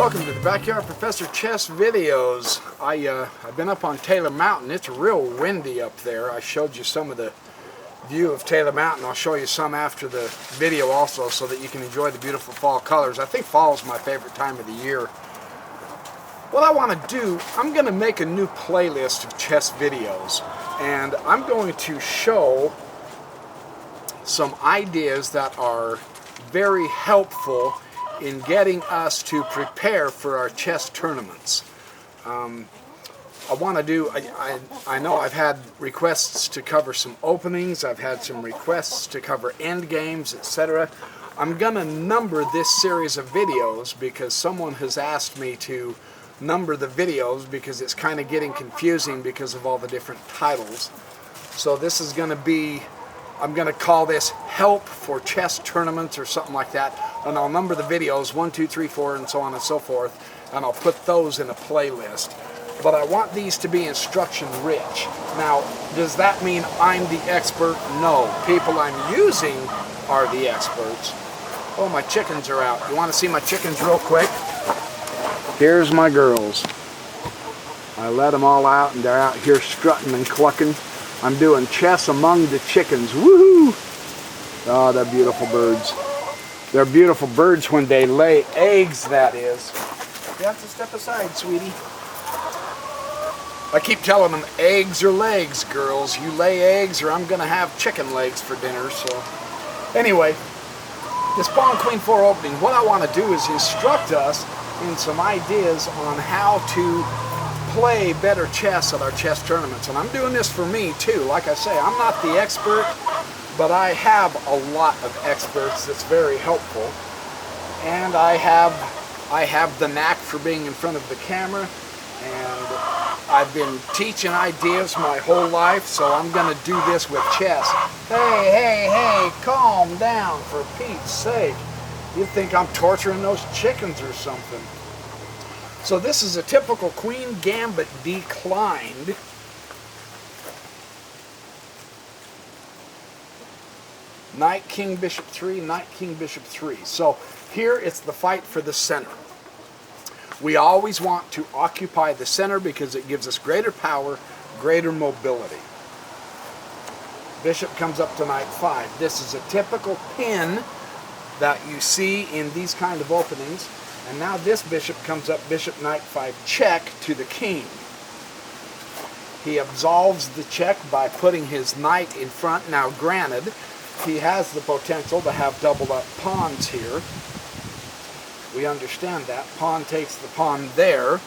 welcome to the Backyard Professor Chess videos. I've been up on Taylor Mountain. It's real windy up there. I showed you some of the view of Taylor Mountain. I'll show you some after the video also so that you can enjoy the beautiful fall colors. I think fall is my favorite time of the year. What I want to do, I'm going to make a new playlist of chess videos, and I'm going to show some ideas that are very helpful in getting us to prepare for our chess tournaments. I know I've had requests to cover some openings, I've had some requests to cover end games, etc. I'm gonna number this series of videos because someone has asked me to number the videos because it's kind of getting confusing because of all the different titles. So this is gonna be, I'm going to call this Help for Chess Tournaments or something like that, and I'll number the videos 1, 2, 3, 4 and so on and so forth, and I'll put those in a playlist. But I want these to be instruction rich. Now, does that mean I'm the expert? No. People I'm using are the experts. Oh, my chickens are out. You want to see my chickens real quick? Here's my girls. I let them all out and they're out here strutting and clucking. I'm doing chess among the chickens. Woohoo! Oh, they're beautiful birds. They're beautiful birds when they lay eggs, that is. You have to step aside, sweetie. I keep telling them, eggs or legs, girls. You lay eggs or I'm going to have chicken legs for dinner. So, anyway, this Pawn Queen 4 opening, what I want to do is instruct us in some ideas on how to play better chess at our chess tournaments. And I'm doing this for me too. Like I say, I'm not the expert, but I have a lot of experts that's very helpful. And I have the knack for being in front of the camera, and I've been teaching ideas my whole life, so I'm going to do this with chess. Hey, calm down, for Pete's sake. You'd think I'm torturing those chickens or something. So this is a typical Queen Gambit declined. Knight, King, Bishop 3, Knight, King, Bishop 3. So here it's the fight for the center. We always want to occupy the center because it gives us greater power, greater mobility. Bishop comes up to Knight 5. This is a typical pin that you see in these kind of openings. And now this bishop comes up, Bishop Knight 5 check to the king. He absolves the check by putting his knight in front. Now granted, he has the potential to have doubled up pawns here. We understand that. Pawn takes the pawn there,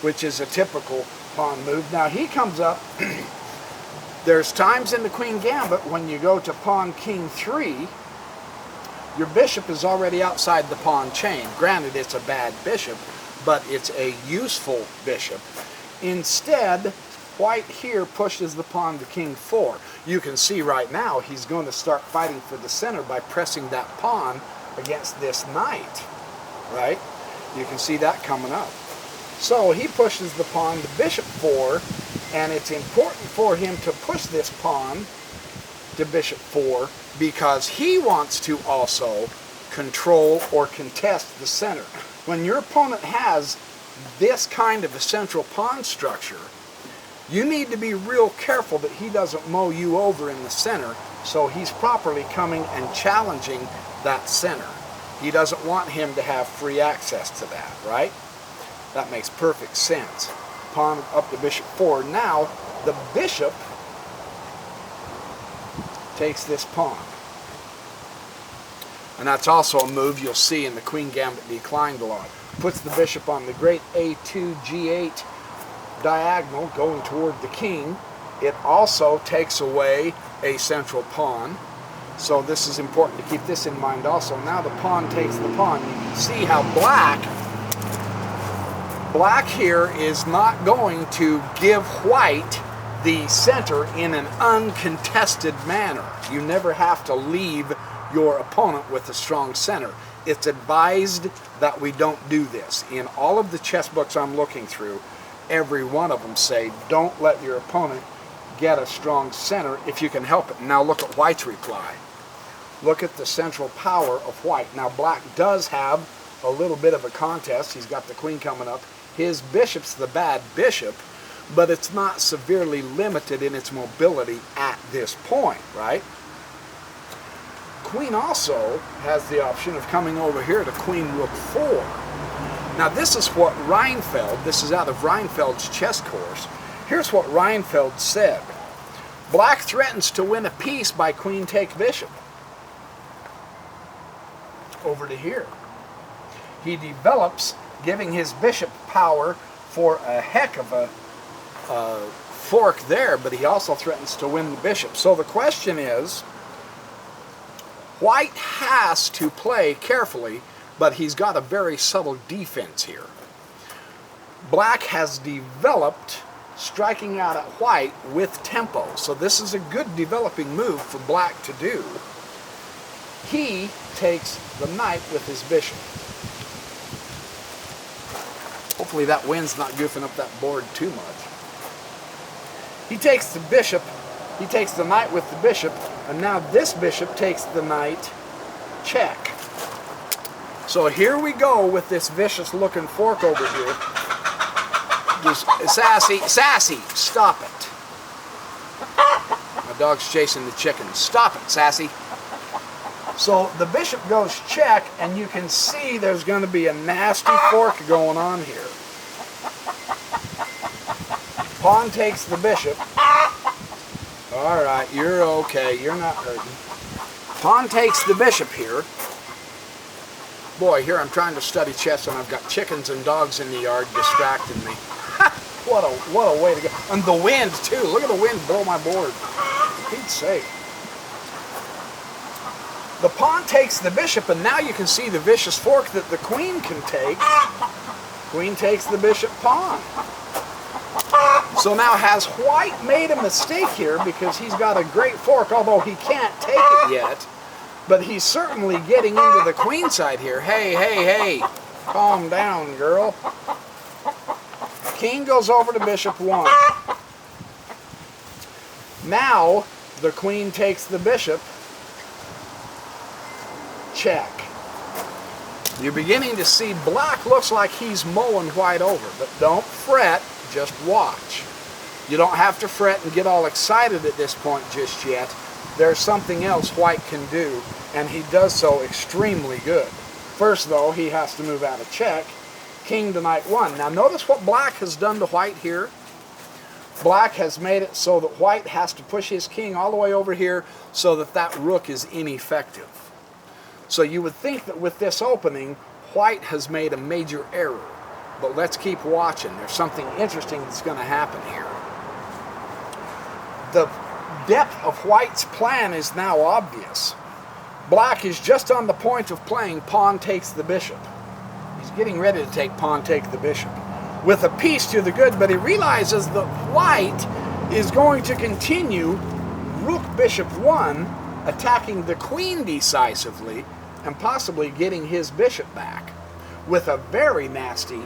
which is a typical pawn move. Now he comes up. There's times in the Queen Gambit when you go to Pawn King 3, your bishop is already outside the pawn chain. Granted, it's a bad bishop, but it's a useful bishop. Instead, white here pushes the pawn to King 4. You can see right now he's going to start fighting for the center by pressing that pawn against this knight, right? You can see that coming up. So he pushes the pawn to Bishop 4, and it's important for him to push this pawn to Bishop 4 because he wants to also control or contest the center. When your opponent has this kind of a central pawn structure, you need to be real careful that he doesn't mow you over in the center, so he's properly coming and challenging that center. He doesn't want him to have free access to that, right? That makes perfect sense. Pawn up to Bishop 4. Now, the bishop takes this pawn. And that's also a move you'll see in the Queen Gambit declined a lot. Puts the bishop on the great A2, G8 diagonal going toward the king. It also takes away a central pawn. So this is important to keep this in mind also. Now the pawn takes the pawn. You can see how black here is not going to give white the center in an uncontested manner. You never have to leave your opponent with a strong center. It's advised that we don't do this. In all of the chess books I'm looking through, every one of them say don't let your opponent get a strong center if you can help it. Now look at white's reply. Look at the central power of white. Now black does have a little bit of a contest. He's got the queen coming up. His bishop's the bad bishop, but it's not severely limited in its mobility at this point, right? Queen also has the option of coming over here to queen rook 4. Now this is what Reinfeld, this is out of Reinfeld's chess course. Here's what Reinfeld said. Black threatens to win a piece by queen take bishop. Over to here. He develops, giving his bishop power for a heck of a fork there, but he also threatens to win the bishop. So the question is, white has to play carefully, but he's got a very subtle defense here. Black has developed striking out at white with tempo, so this is a good developing move for black to do. He takes the knight with his bishop. Hopefully that wind's not goofing up that board too much. He takes the bishop, he takes the knight with the bishop, and now this bishop takes the knight, check. So here we go with this vicious looking fork over here. Just sassy, stop it. My dog's chasing the chicken. Stop it, sassy. So the bishop goes check, and you can see there's going to be a nasty fork going on here. Pawn takes the bishop. All right, you're okay. You're not hurting. Pawn takes the bishop here. Boy, here I'm trying to study chess, and I've got chickens and dogs in the yard distracting me. What a way to go. And the wind, too. Look at the wind blow my board. For Pete's sake. The pawn takes the bishop, and now you can see the vicious fork that the queen can take. Queen takes the bishop pawn. So now has white made a mistake here because he's got a great fork, although he can't take it yet. But he's certainly getting into the queen side here. Hey. Calm down, girl. King goes over to bishop 1. Now the queen takes the bishop. Check. You're beginning to see black looks like he's mowing white over, but don't fret, just watch. You don't have to fret and get all excited at this point just yet. There's something else white can do, and he does so extremely good. First, though, he has to move out of check. King to knight 1. Now notice what black has done to white here. Black has made it so that white has to push his king all the way over here so that that rook is ineffective. So you would think that with this opening, white has made a major error. But let's keep watching. There's something interesting that's going to happen here. The depth of white's plan is now obvious. Black is just on the point of playing pawn takes the bishop. He's getting ready to take pawn take the bishop with a piece to the good, but he realizes that white is going to continue rook bishop 1, attacking the queen decisively and possibly getting his bishop back with a very nasty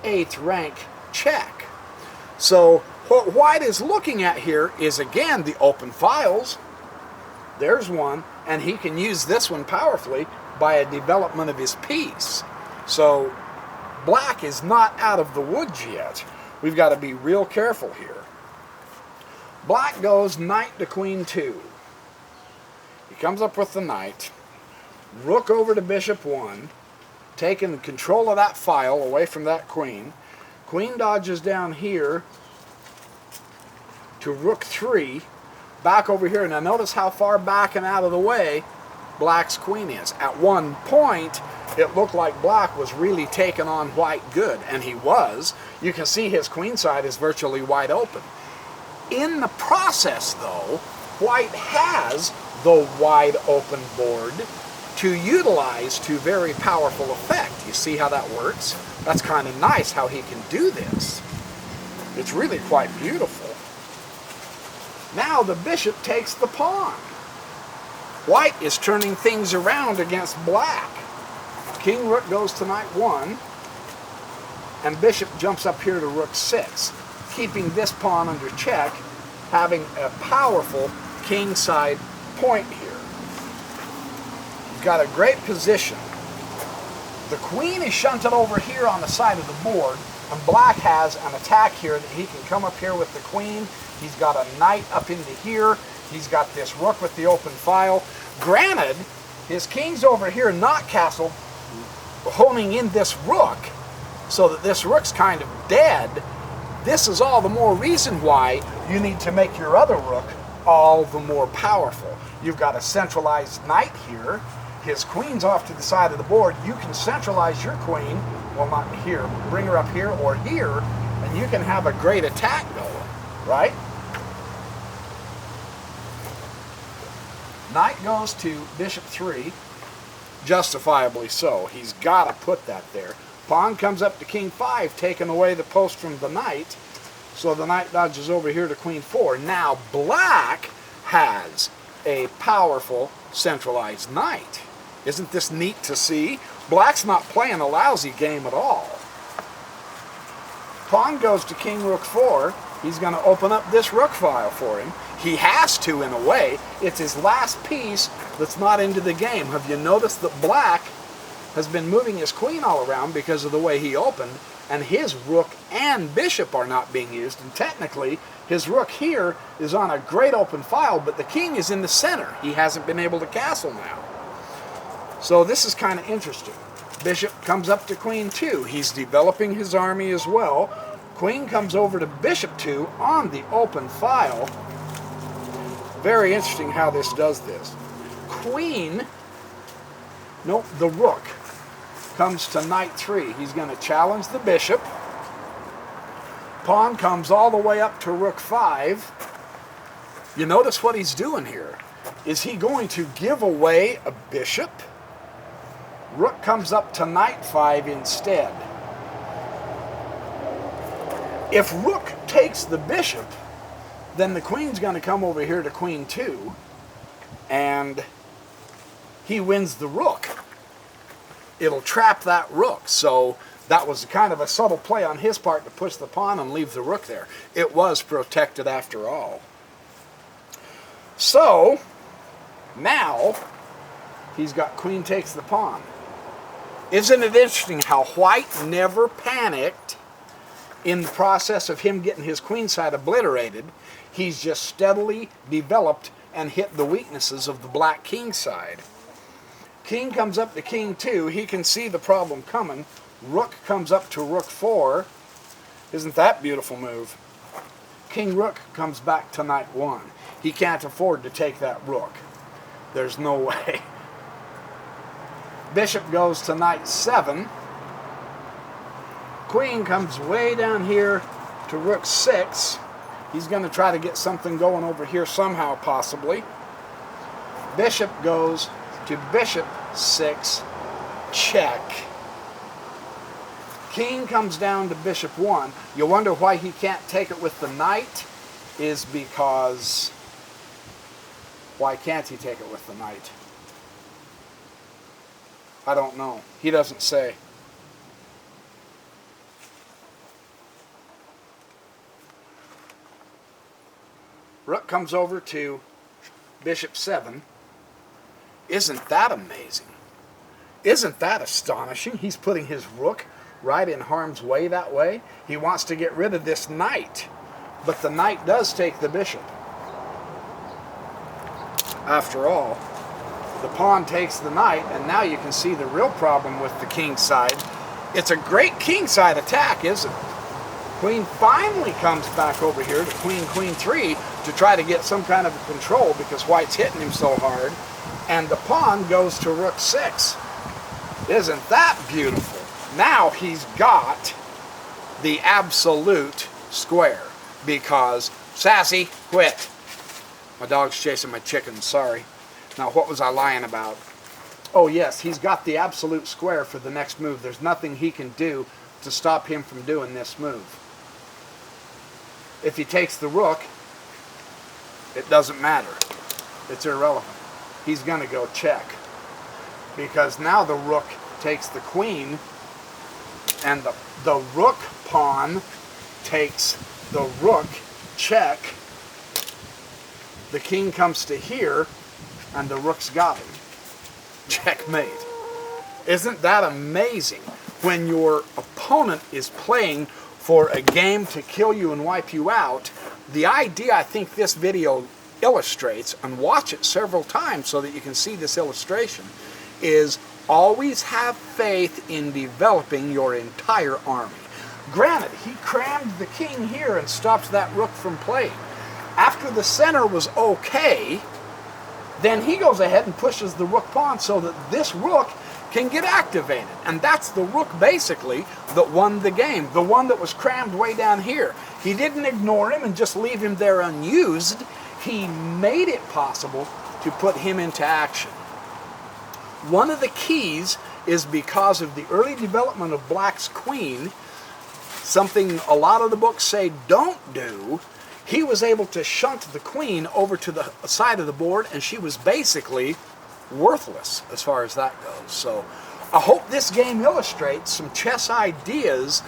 8th rank check. So what white is looking at here is again the open files. There's one, and he can use this one powerfully by a development of his piece. So black is not out of the woods yet. We've got to be real careful here. Black goes knight to queen 2. He comes up with the knight. Rook over to bishop 1. Taking control of that file away from that queen. Queen dodges down here to rook 3. Back over here. Now notice how far back and out of the way black's queen is. At one point, it looked like black was really taking on white good, and he was. You can see his queen side is virtually wide open. In the process, though, white has the wide open board to utilize to very powerful effect. You see how that works? That's kind of nice how he can do this. It's really quite beautiful. Now the bishop takes the pawn. White is turning things around against black. King rook goes to knight 1, and bishop jumps up here to rook 6, keeping this pawn under check, having a powerful king side point here. You've got a great position. The queen is shunted over here on the side of the board, and black has an attack here that he can come up here with the queen. He's got a knight up into here. He's got this rook with the open file. Granted, his king's over here not castled, honing in this rook, so that this rook's kind of dead. This is all the more reason why you need to make your other rook all the more powerful. You've got a centralized knight here. His queen's off to the side of the board. You can centralize your queen, well, not here, bring her up here or here, and you can have a great attack going, right? Knight goes to bishop 3, justifiably so. He's got to put that there. Pawn comes up to king 5, taking away the post from the knight, so the knight dodges over here to queen 4. Now black has a powerful centralized knight. Isn't this neat to see? Black's not playing a lousy game at all. Pawn goes to king rook 4. He's going to open up this rook file for him. He has to, in a way. It's his last piece that's not into the game. Have you noticed that black has been moving his queen all around because of the way he opened, and his rook and bishop are not being used, and technically his rook here is on a great open file, but the king is in the center. He hasn't been able to castle now. So this is kind of interesting. Bishop comes up to queen 2. He's developing his army as well. Queen comes over to bishop 2 on the open file. Very interesting how this does this. Queen, nope, the rook comes to knight 3. He's going to challenge the bishop. Pawn comes all the way up to rook 5. You notice what he's doing here. Is he going to give away a bishop? Rook comes up to knight 5 instead. If rook takes the bishop, then the queen's going to come over here to queen 2, and he wins the rook. It'll trap that rook. So that was kind of a subtle play on his part to push the pawn and leave the rook there. It was protected after all. So now he's got queen takes the pawn. Isn't it interesting how white never panicked in the process of him getting his queen side obliterated? He's just steadily developed and hit the weaknesses of the black king side. King comes up to king 2. He can see the problem coming. Rook comes up to rook 4. Isn't that a beautiful move? King rook comes back to knight 1. He can't afford to take that rook. There's no way. Bishop goes to knight 7. Queen comes way down here to rook 6. He's going to try to get something going over here somehow, possibly. Bishop goes to bishop 6. Check. King comes down to bishop 1. You wonder why he can't take it with the knight? Is because... why can't he take it with the knight? I don't know. He doesn't say. Rook comes over to bishop 7. Isn't that amazing? Isn't that astonishing? He's putting his rook right in harm's way that way. He wants to get rid of this knight, but the knight does take the bishop. After all, the pawn takes the knight, and now you can see the real problem with the king side. It's a great king side attack, isn't it? Queen finally comes back over here to queen 3 to try to get some kind of control because white's hitting him so hard. And the pawn goes to rook 6. Isn't that beautiful? Now he's got the absolute square because, sassy, quit. My dog's chasing my chickens, sorry. Now what was I lying about? Oh yes, he's got the absolute square for the next move. There's nothing he can do to stop him from doing this move. If he takes the rook, it doesn't matter. It's irrelevant. He's going to go check. Because now the rook takes the queen, and the rook pawn takes the rook, check. The king comes to here, and the rook's got him. Checkmate. Isn't that amazing? When your opponent is playing for a game to kill you and wipe you out, the idea I think this video illustrates, and watch it several times so that you can see this illustration, is always have faith in developing your entire army. Granted, he crammed the king here and stopped that rook from playing. After the center was okay, then he goes ahead and pushes the rook pawn so that this rook can get activated. And that's the rook, basically, that won the game. The one that was crammed way down here. He didn't ignore him and just leave him there unused. He made it possible to put him into action. One of the keys is because of the early development of Black's queen, something a lot of the books say don't do. He was able to shunt the queen over to the side of the board, and she was basically worthless as far as that goes. So I hope this game illustrates some chess ideas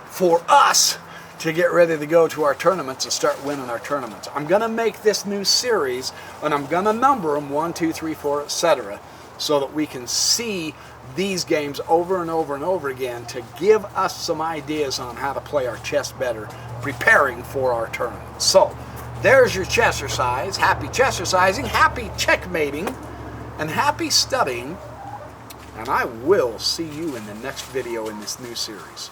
for us to get ready to go to our tournaments and start winning our tournaments. I'm going to make this new series, and I'm going to number them 1, 2, 3, 4, etc., so that we can see these games over and over and over again to give us some ideas on how to play our chess better, preparing for our tournaments. So there's your chessercise. Happy chessercising, happy checkmating, and happy studying. And I will see you in the next video in this new series.